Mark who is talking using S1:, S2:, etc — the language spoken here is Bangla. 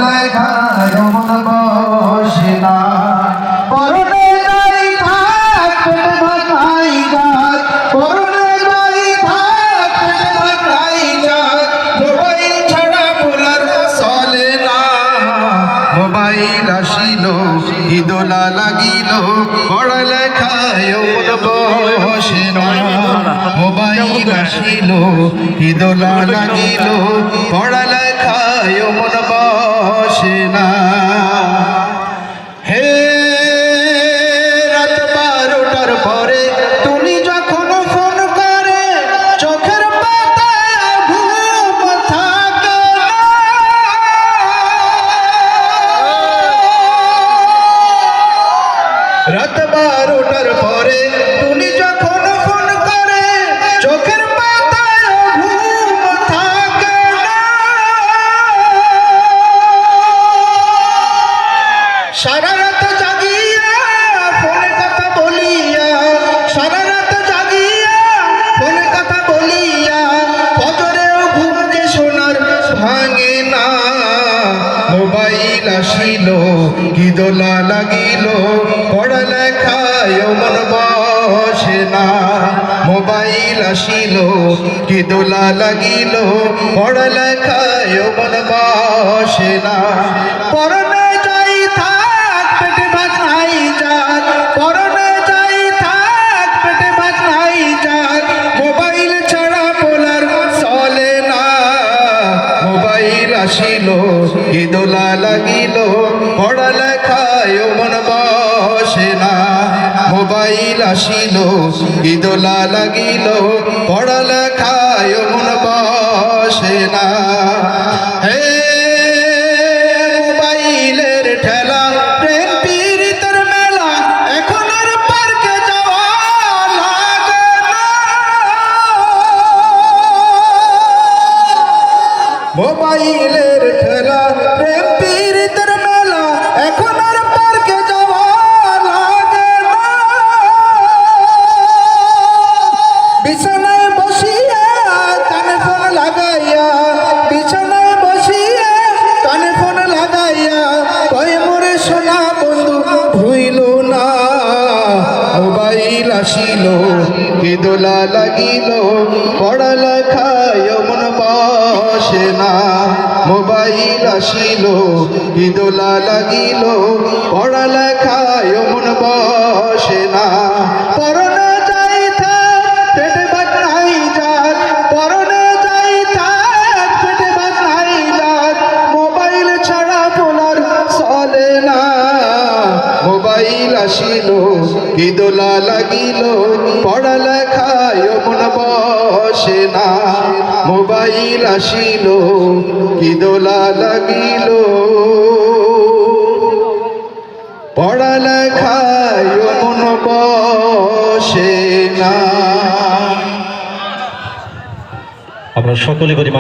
S1: লেখায় মন বসে না পরনে যাই থাক পেটে ভাতাই যাক পরনে যাই থাক পেটে ভাতাই যাক মোবাইল ছাড়া বলার চলে না মোবাইল আসিল ইদোলা লাগিল পড়ালেখায় মন বসে না মোবাইল আসিল ইদোলা লাগিল পড়ালেখায় মন বসে না হে রাত 12টার পরে তুমি যখন ফোন করে চোখের পাতায় ঘুম থাকে না রাত 12টার পরে তুমি যখন ফোন করে চোখের পাতায় ঘুম থাকে না সারা রাত জাগিয়া ফোনে কথা বলিয়া সারা রাত জাগিয়া ফোনে কথা বলিয়া ফজরেও ঘুম যে সোনার ভাঙে না মোবাইল আসিল কি দোলা লাগিল পড়ালেখায় মন বসে না মোবাইল আসিল কি দোলা লাগিল পড়ালেখায় মন বসে না পরনে যাই থাক পেটে ভাত নাই যাক পরনে যাই থাক পেটে ভাত নাই যাক মোবাইল ছাড়া বলার চলে না মোবাইল আসিল কি দোলা লাগিল পড়ালেখায় মন বসে না মোবাইল আসিল কি দোলা লাগিল পড়ালেখায় মন বসে না হে মোবাইলের ঠেলা প্রেম পীড়িতের মেলা এখন আর পার্কে যাওয়া লাগে না মোবাইলের ঠেলা প্রেম পীড়িতের মেলা এখন আর পার্কে যাওয়া লাগে না বিছানায় বসিয়া কানে ফোন লাগাইয়া বিছানায় বসিয়া কানে ফোন লাগাইয়া কয় মোরে সোনা বন্ধু ভুইল না মোবাইল আসিল কি দোলা লাগিল পড়ালেখায় মন বসে না মোবাইল আসিল কি দোলা লাগিল পড়ালেখায় মন বসে না পরনে যাই থাক পেটে ভাত নাই যাক পরনে যাই থাক পেটে ভাত নাই যাক মোবাইল ছাড়া বলার চলে না মোবাইল আসিল কি দোলা লাগিল পড়ালেখায় মন বসে না মোবাইল আসিল কি দোলা লাগিল পড়ালেখায় মন বসে না
S2: আমরা সকলে করি